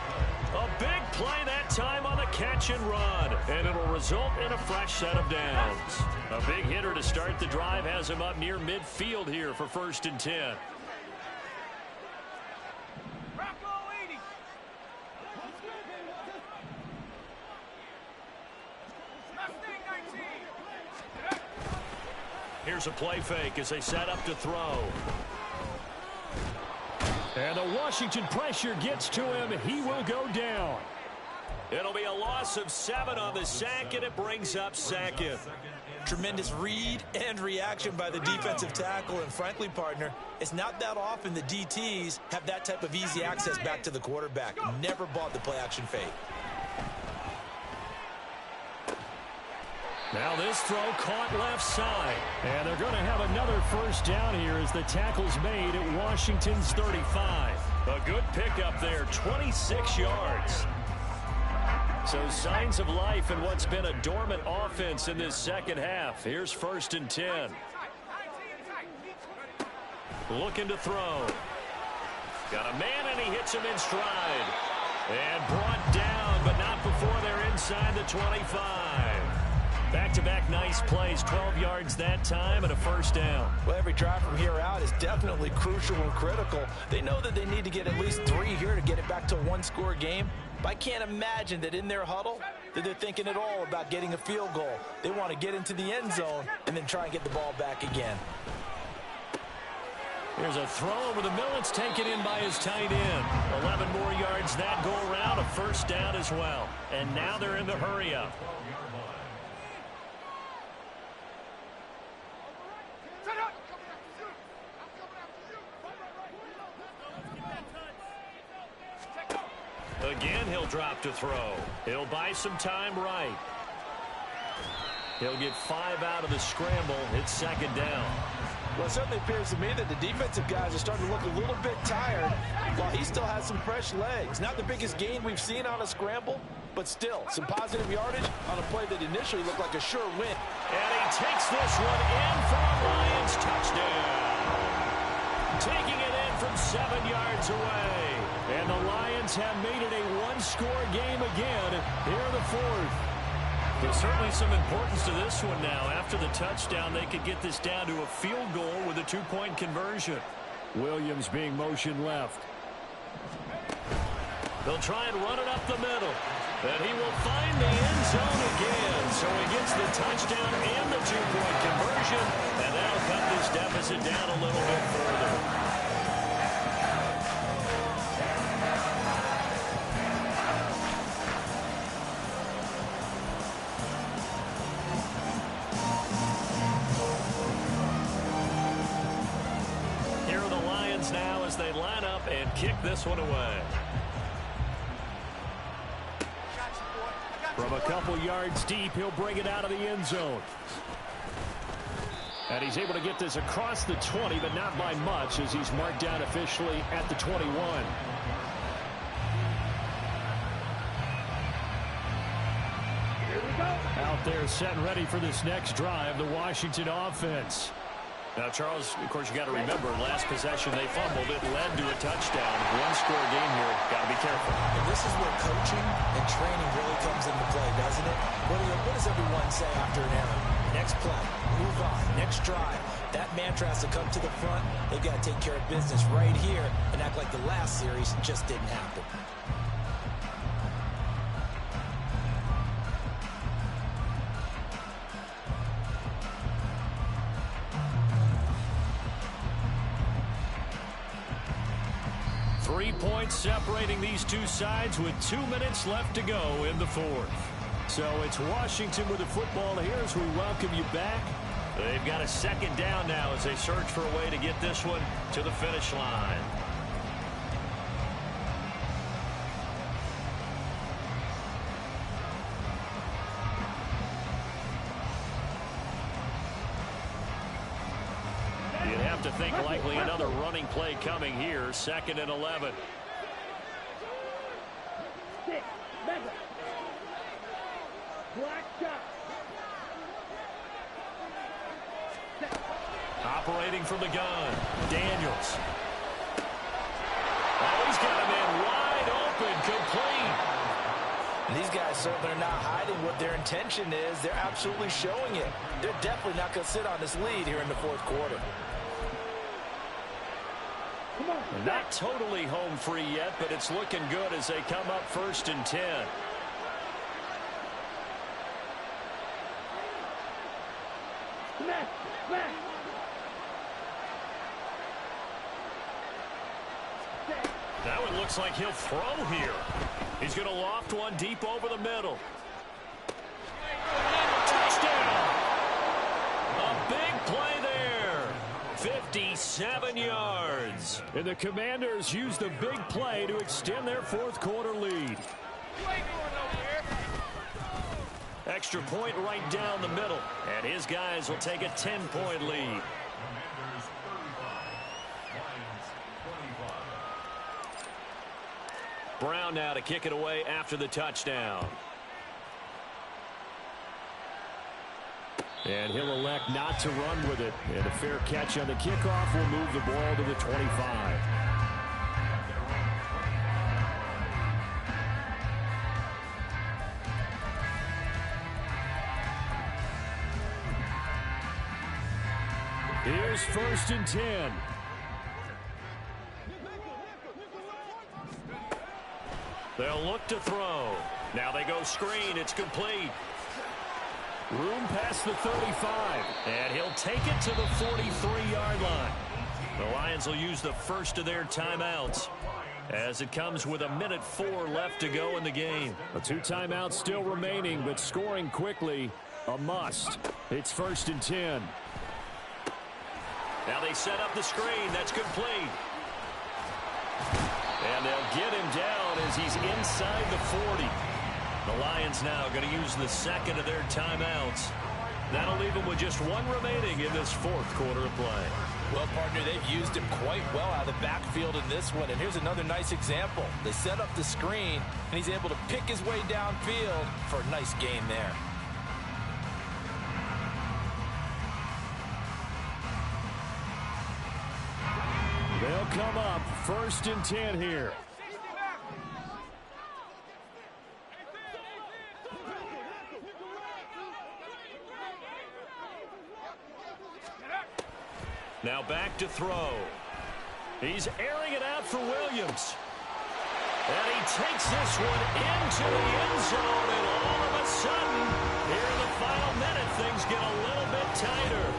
A big play that time on the catch and run. And it'll result in a fresh set of downs. A big hitter to start the drive has him up near midfield here for 1st and 10. Here's a play fake as they set up to throw. And the Washington pressure gets to him. He will go down. It'll be a loss of 7 on the sack, and it brings up 2nd. Tremendous read and reaction by the defensive tackle. And frankly, partner, it's not that often the DTs have that type of easy access back to the quarterback. Never bought the play action fake. Now this throw caught left side. And they're going to have another first down here as the tackle's made at Washington's 35. A good pickup there, 26 yards. So signs of life in what's been a dormant offense in this second half. Here's 1st and 10. Looking to throw. Got a man, and he hits him in stride. And brought down, but not before they're inside the 25. Back-to-back nice plays, 12 yards that time and a first down. Well, every drive from here out is definitely crucial and critical. They know that they need to get at least 3 here to get it back to a one-score game. But I can't imagine that in their huddle that they're thinking at all about getting a field goal. They want to get into the end zone and then try and get the ball back again. Here's a throw over the middle. It's taken in by his tight end. 11 more yards that go around, a first down as well. And now they're in the hurry-up. Again, he'll drop to throw. He'll buy some time right. He'll get 5 out of the scramble. It's second down. Well, it certainly appears to me that the defensive guys are starting to look a little bit tired while he still has some fresh legs. Not the biggest gain we've seen on a scramble, but still some positive yardage on a play that initially looked like a sure win. And he takes this one in for a Lions touchdown. Taking it in from 7 yards away. And the Lions have made it a one-score game again here in the 4th. There's certainly some importance to this one now. After the touchdown, they could get this down to a field goal with a 2-point conversion. Williams being motion left. They'll try and run it up the middle. And he will find the end zone again. So he gets the touchdown and the 2-point conversion. And that'll cut this deficit down a little bit further. Now as they line up and kick this one away. From a couple yards deep, he'll bring it out of the end zone. And he's able to get this across the 20, but not by much as he's marked down officially at the 21. Out there set and ready for this next drive, the Washington offense. Now, Charles, of course, you got to remember, last possession they fumbled. It led to a touchdown. One-score game here. Got to be careful. And this is where coaching and training really comes into play, doesn't it? What does everyone say after an error? Next play, move on, next drive. That mantra has to come to the front. They've got to take care of business right here and act like the last series just didn't happen. 3 points separating these two sides with 2 minutes left to go in the 4th. So it's Washington with the football here as we welcome you back. They've got a second down now as they search for a way to get this one to the finish line. You'd have to think likely another running play coming here. 2nd and 11. Operating from the gun, Daniels. Oh, he's got him in wide open, complete. And these guys certainly are not hiding what their intention is. They're absolutely showing it. They're definitely not going to sit on this lead here in the 4th quarter. Not totally home free yet, but it's looking good as they come up 1st and 10. Now it looks like he'll throw here. He's going to loft one deep over the middle. Touchdown! A big play there. 57 yards. And the Commanders use the big play to extend their 4th quarter lead. Extra point right down the middle. And his guys will take a 10-point lead. Commanders 35, Lions 25. Brown now to kick it away after the touchdown. And he'll elect not to run with it. And a fair catch on the kickoff will move the ball to the 25. Here's 1st and 10. They'll look to throw. Now they go screen. It's complete. Room past the 35. And he'll take it to the 43-yard line. The Lions will use the first of their timeouts as it comes with 1:04 left to go in the game. A 2 timeouts still remaining, but scoring quickly, a must. It's 1st and 10. Now they set up the screen. That's complete. And they'll get him down as he's inside the 40. The Lions now going to use the second of their timeouts. That'll leave them with just 1 remaining in this 4th quarter of play. Well, partner, they've used him quite well out of the backfield in this one. And here's another nice example. They set up the screen, and he's able to pick his way downfield for a nice gain there. They'll come up 1st and 10 here. Now back to throw. He's airing it out for Williams. And he takes this one into the end zone, and all of a sudden, here in the final minute, things get a little bit tighter.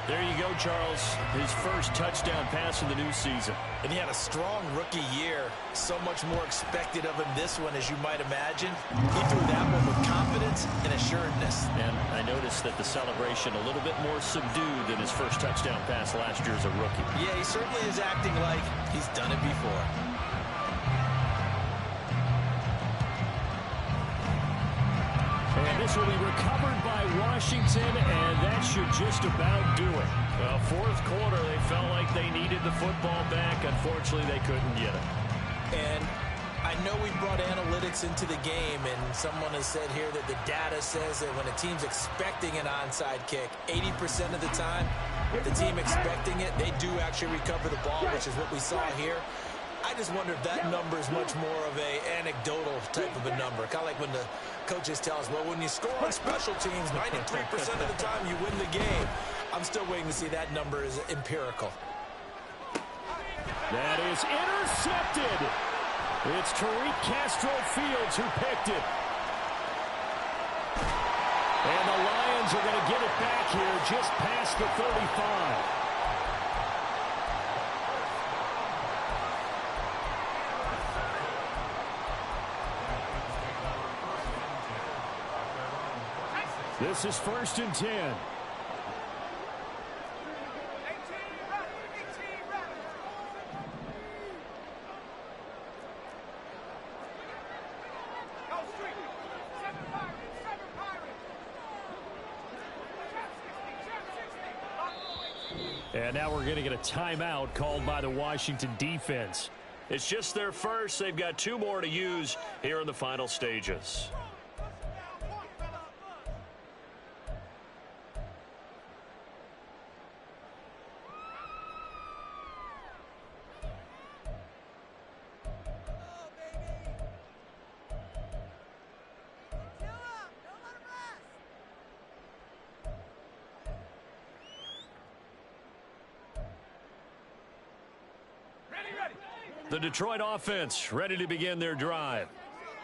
There you go, Charles. His first touchdown pass in the new season. And he had a strong rookie year. So much more expected of him this one, as you might imagine. He threw that one with confidence and assuredness. And I noticed that the celebration a little bit more subdued than his first touchdown pass last year as a rookie. Yeah, he certainly is acting like he's done it before. And this will be recovered by Washington, and that should just about do it. Well, 4th quarter, they felt like they needed the football back. Unfortunately, they couldn't get it. And I know we brought analytics into the game, and someone has said here that the data says that when a team's expecting an onside kick, 80% of the time, the team expecting it, they do actually recover the ball, which is what we saw here. I just wonder if that number is much more of a anecdotal type of a number. Kind of like when the coaches tell us, well, when you score on special teams, 93% of the time you win the game. I'm still waiting to see that number is empirical. That is intercepted. It's Tariq Castro-Fields who picked it. And the Lions are going to get it back here just past the 35. This is 1st and 10. And now we're going to get a timeout called by the Washington defense. It's just their first. They've got 2 more to use here in the final stages. The Detroit offense ready to begin their drive.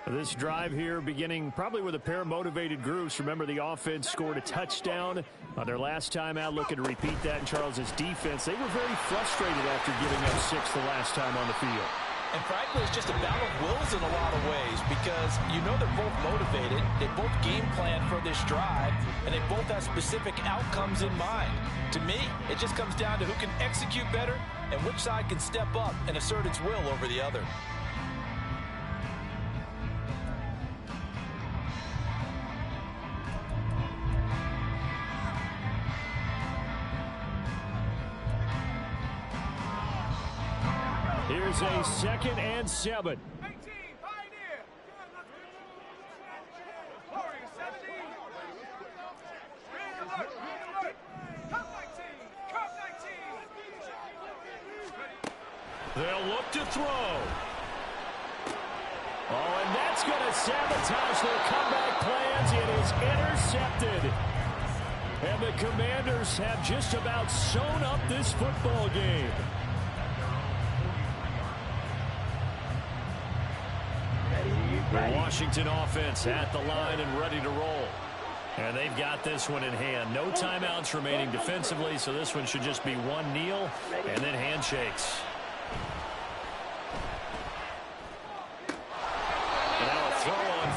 This drive here beginning probably with a pair of motivated groups. Remember, the offense scored a touchdown on their last time out. Looking to repeat that in Charles's defense. They were very frustrated after giving up 6 the last time on the field. And frankly, it's just a battle of wills in a lot of ways because you know they're both motivated. They both game plan for this drive, and they both have specific outcomes in mind. To me, it just comes down to who can execute better and which side can step up and assert its will over the other. is a 2nd and 7. They'll look to throw. Oh, and that's going to sabotage their comeback plans. It is intercepted. And the Commanders have just about sewn up this football game. The Washington offense at the line and ready to roll. And they've got this one in hand. No timeouts remaining defensively, so this one should just be one kneel and then handshakes.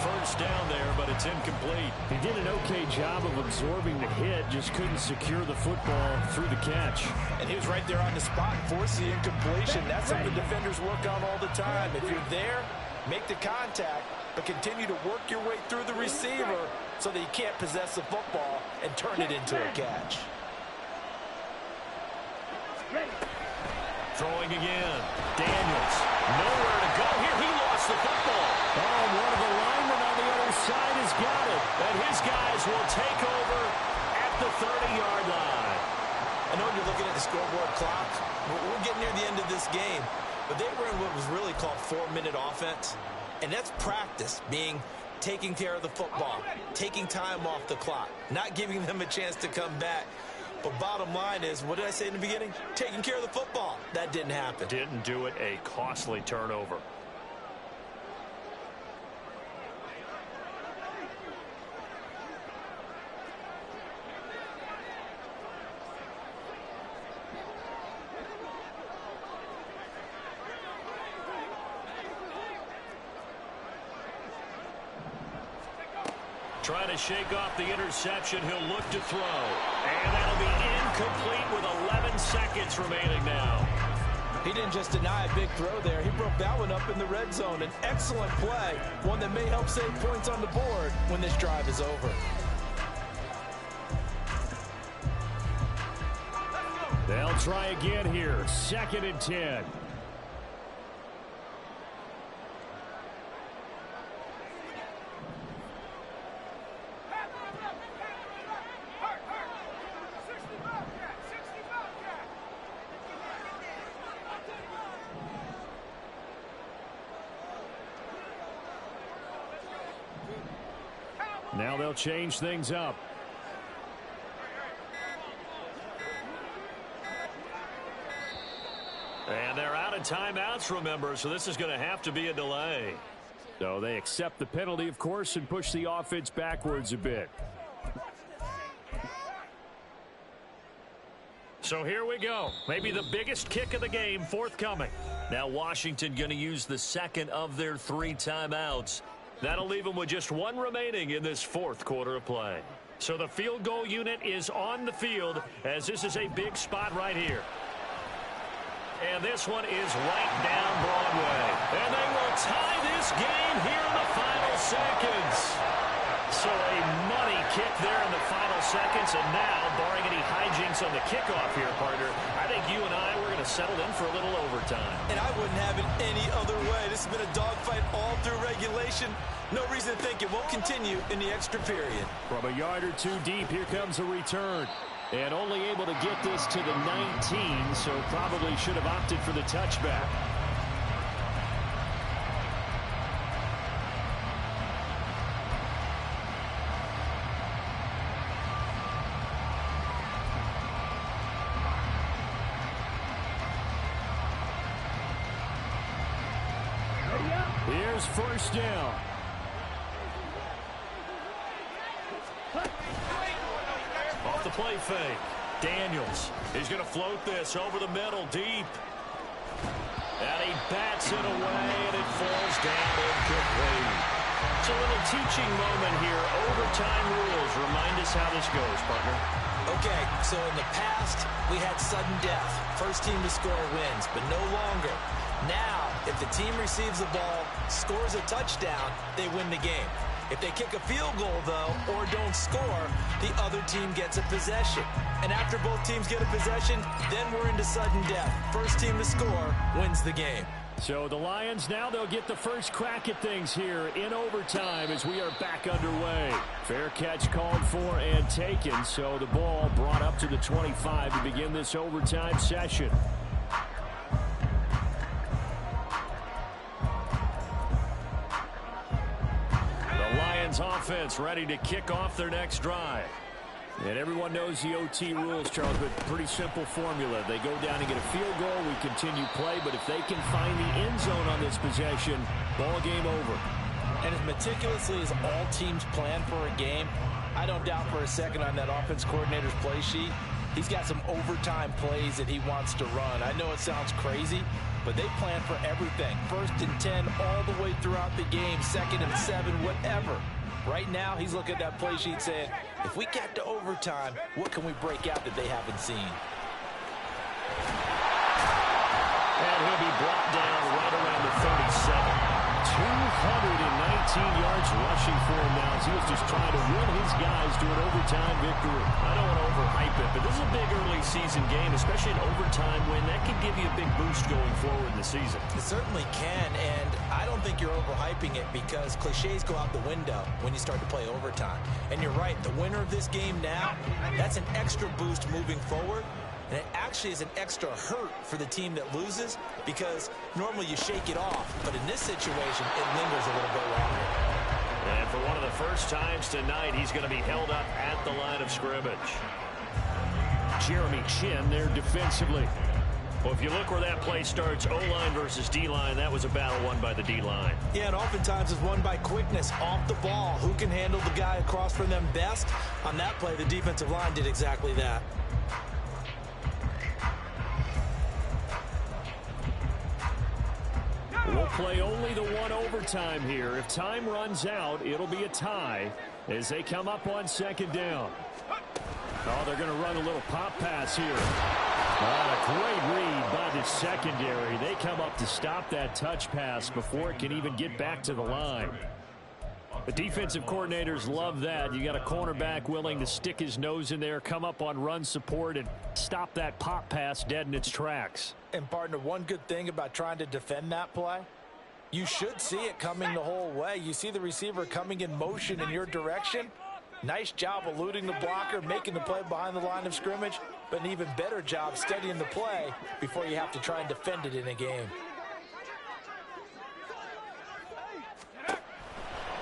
First down there, but it's incomplete. He did an okay job of absorbing the hit, just couldn't secure the football through the catch. And he was right there on the spot, force the incompletion. That's something defenders work on all the time. If you're there, make the contact, but continue to work your way through the receiver so that you can't possess the football and turn it into a catch. Throwing again. Daniels. Nowhere to go here. He lost the football. Oh, one of the linemen on the other side has got it. And his guys will take over at the 30-yard line. I know you're looking at the scoreboard clock. We're getting near the end of this game. But they were in what was really called 4-minute offense. And that's practice, being taking care of the football, taking time off the clock, not giving them a chance to come back. But bottom line is, what did I say in the beginning? Taking care of the football. That didn't happen. Didn't do it. A costly turnover. Trying to shake off the interception. He'll look to throw. And that'll be incomplete with 11 seconds remaining now. He didn't just deny a big throw there. He broke that one up in the red zone. An excellent play. One that may help save points on the board when this drive is over. They'll try again here. 2nd and 10. Now they'll change things up. And they're out of timeouts, remember, so this is going to have to be a delay. So they accept the penalty, of course, and push the offense backwards a bit. So here we go. Maybe the biggest kick of the game forthcoming. Now Washington going to use the 2nd of their 3 timeouts. That'll leave them with just 1 remaining in this 4th quarter of play. So the field goal unit is on the field as this is a big spot right here. And this one is right down Broadway. And they will tie this game here in the final seconds. So a money kick there in the final seconds. And now, barring any hijinks on the kickoff here, partner, I think you and I, we're going to settle in for a little overtime. And I wouldn't have it any other way. This has been a dogfight all through regulation. No reason to think it won't continue in the extra period. From a yard or 2 deep, here comes a return. And only able to get this to the 19, so probably should have opted for the touchback. Here's first down. Off the play fake. Daniels. He's going to float this over the middle deep. And he bats it away, and it falls down incomplete. It's a little teaching moment here. Overtime rules. Remind us how this goes, partner. Okay, so in the past, we had sudden death. First team to score wins, but no longer. Now, if the team receives the ball, scores a touchdown, they win the game. If they kick a field goal, though, or don't score, the other team gets a possession. And after both teams get a possession, then we're into sudden death. First team to score wins the game. So the Lions now, they'll get the first crack at things here in overtime as we are back underway. Fair catch called for and taken, so the ball brought up to the 25 to begin this overtime session. The Lions offense ready to kick off their next drive. And everyone knows the OT rules, Charles, but pretty simple formula. They go down and get a field goal, we continue play, but if they can find the end zone on this possession, ball game over. And as meticulously as all teams plan for a game, I don't doubt for a second on that offense coordinator's play sheet, he's got some overtime plays that he wants to run. I know it sounds crazy, but they plan for everything. 1st and 10 all the way throughout the game, 2nd and 7, whatever. Right now, he's looking at that play sheet saying, if we get to overtime, what can we break out that they haven't seen? And he'll be brought down right around the 37. 219 yards rushing for him now as he was just trying to win his guys to an overtime victory. I don't want to overhype it, but this is a big early season game, especially an overtime win. That could give you a big boost going forward in the season. It certainly can, and I don't think you're overhyping it because cliches go out the window when you start to play overtime. And you're right, the winner of this game now, that's an extra boost moving forward. And it actually is an extra hurt for the team that loses because normally you shake it off. But in this situation, it lingers a little bit longer. And for one of the first times tonight, he's going to be held up at the line of scrimmage. Jeremy Chin there defensively. Well, if you look where that play starts, O-line versus D-line, that was a battle won by the D-line. Yeah, and oftentimes it's won by quickness off the ball. Who can handle the guy across from them best? On that play, the defensive line did exactly that. We'll play only the one overtime here. If time runs out, it'll be a tie as they come up on 2nd down. Oh, they're going to run a little pop pass here. A great read by the secondary. They come up to stop that touch pass before it can even get back to the line. The defensive coordinators love that. You got a cornerback willing to stick his nose in there, come up on run support, and stop that pop pass dead in its tracks. And, partner, one good thing about trying to defend that play, you should see it coming the whole way. You see the receiver coming in motion in your direction. Nice job eluding the blocker, making the play behind the line of scrimmage, but an even better job studying the play before you have to try and defend it in a game.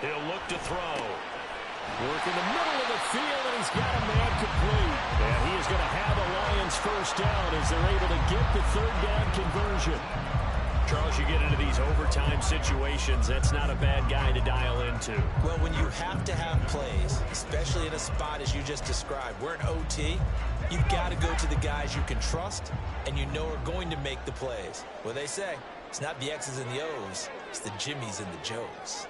He'll look to throw. Work in the middle of the field, and he's got a man complete. And he is going to have a Lions first down as they're able to get the 3rd down conversion. Charles, you get into these overtime situations, that's not a bad guy to dial into. Well, when you have to have plays, especially in a spot as you just described, we're in OT, you've got to go to the guys you can trust and you know are going to make the plays. Well, they say, it's not the X's and the O's, it's the Jimmys and the Joes.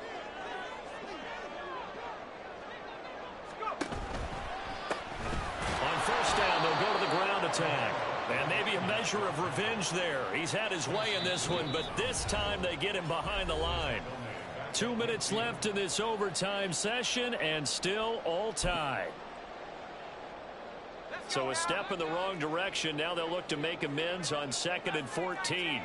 On 1st down, they'll go to the ground attack. And maybe a measure of revenge there. He's had his way in this one, but this time they get him behind the line. 2 minutes left in this overtime session, and still all tied. So a step in the wrong direction. Now they'll look to make amends on 2nd and 14.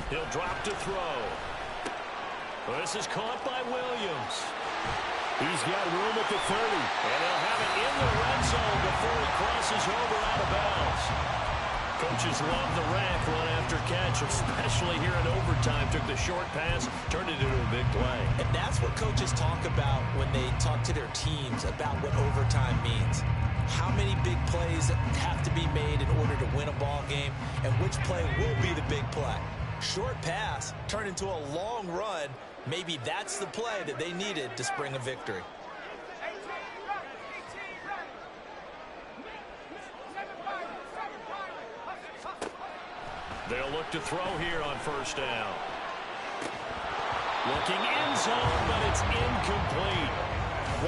He'll drop to throw. Well, this is caught by Williams. He's got room at the 30. And they'll have it in the red zone before he crosses over out of bounds. Coaches love the rack run after catch, especially here in overtime. Took the short pass, turned it into a big play. And that's what coaches talk about when they talk to their teams about what overtime means. How many big plays have to be made in order to win a ball game, and which play will be the big play. Short pass turned into a long run. Maybe that's the play that they needed to spring a victory. They'll look to throw here on 1st down. Looking end zone, but it's incomplete.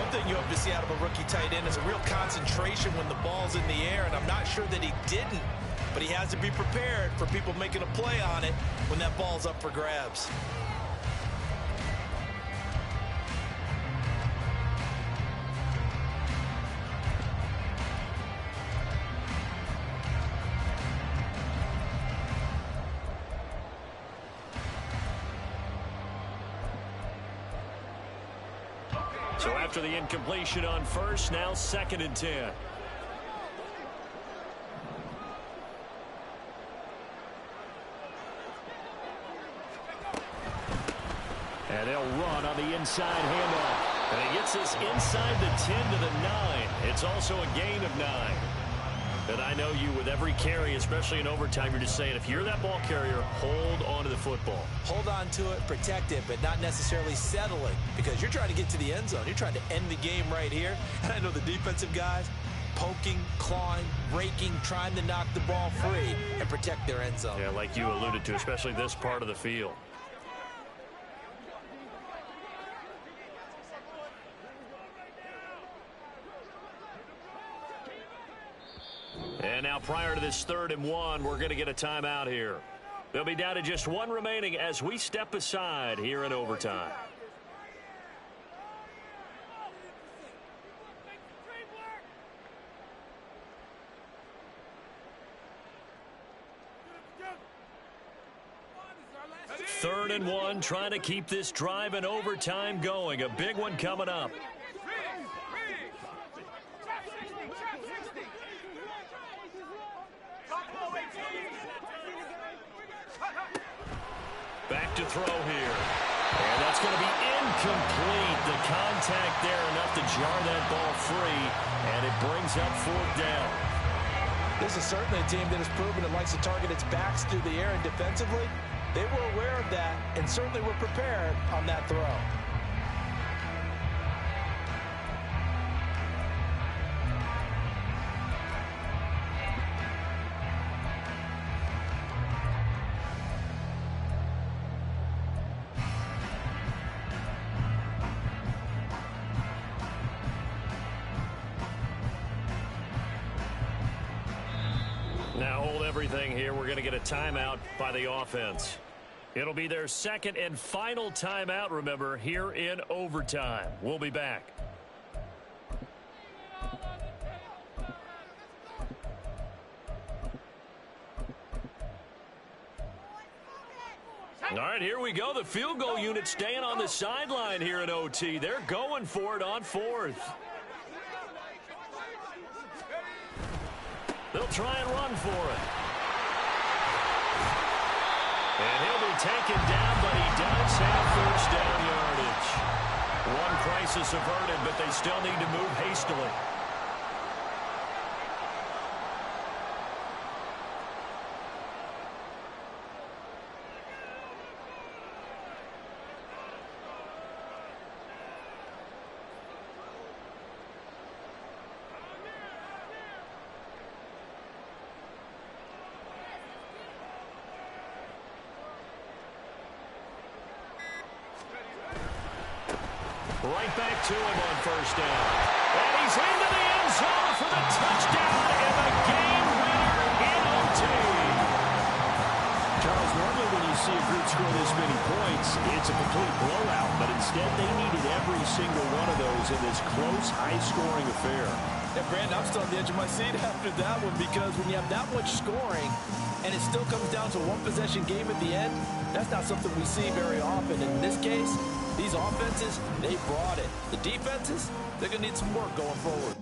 One thing you hope to see out of a rookie tight end is a real concentration when the ball's in the air, and I'm not sure that he didn't but he has to be prepared for people making a play on it when that ball's up for grabs. So after the incompletion on first, now 2nd and 10. And they'll run on the inside handoff. And he gets this inside the 10 to the 9. It's also a gain of 9. And I know you, with every carry, especially in overtime, you're just saying, if you're that ball carrier, hold on to the football. Hold on to it, protect it, but not necessarily settling, because you're trying to get to the end zone. You're trying to end the game right here. And I know the defensive guys, poking, clawing, raking, trying to knock the ball free and protect their end zone. Yeah, like you alluded to, especially this part of the field. And now prior to this 3rd and 1, we're going to get a timeout here. They'll be down to just 1 remaining as we step aside here in overtime. Third and 1, trying to keep this drive in overtime going. A big one coming up. Back to throw here. And that's going to be incomplete. The contact there enough to jar that ball free. And it brings up 4th down. This is certainly a team that has proven it likes to target its backs through the air and defensively. They were aware of that and certainly were prepared on that throw. Now hold everything here. We're going to get a timeout by the offense. It'll be their 2nd and final timeout, remember, here in overtime. We'll be back. All right, here we go. The field goal unit staying on the sideline here in OT. They're going for it on 4th. They'll try and run for it. And he'll be taken down, but he does have 1st down yardage. One crisis averted, but they still need to move hastily. Right back to him on 1st down. And he's into the end zone for the touchdown and the game winner in OT. Charles, normally when you see a group score this many points, it's a complete blowout. But instead, they needed every single one of those in this close, high-scoring affair. Yeah, Brandon, I'm still on the edge of my seat after that one, because when you have that much scoring and it still comes down to one possession game at the end, that's not something we see very often. In this case, these offenses, they brought it. The defenses, they're going to need some work going forward.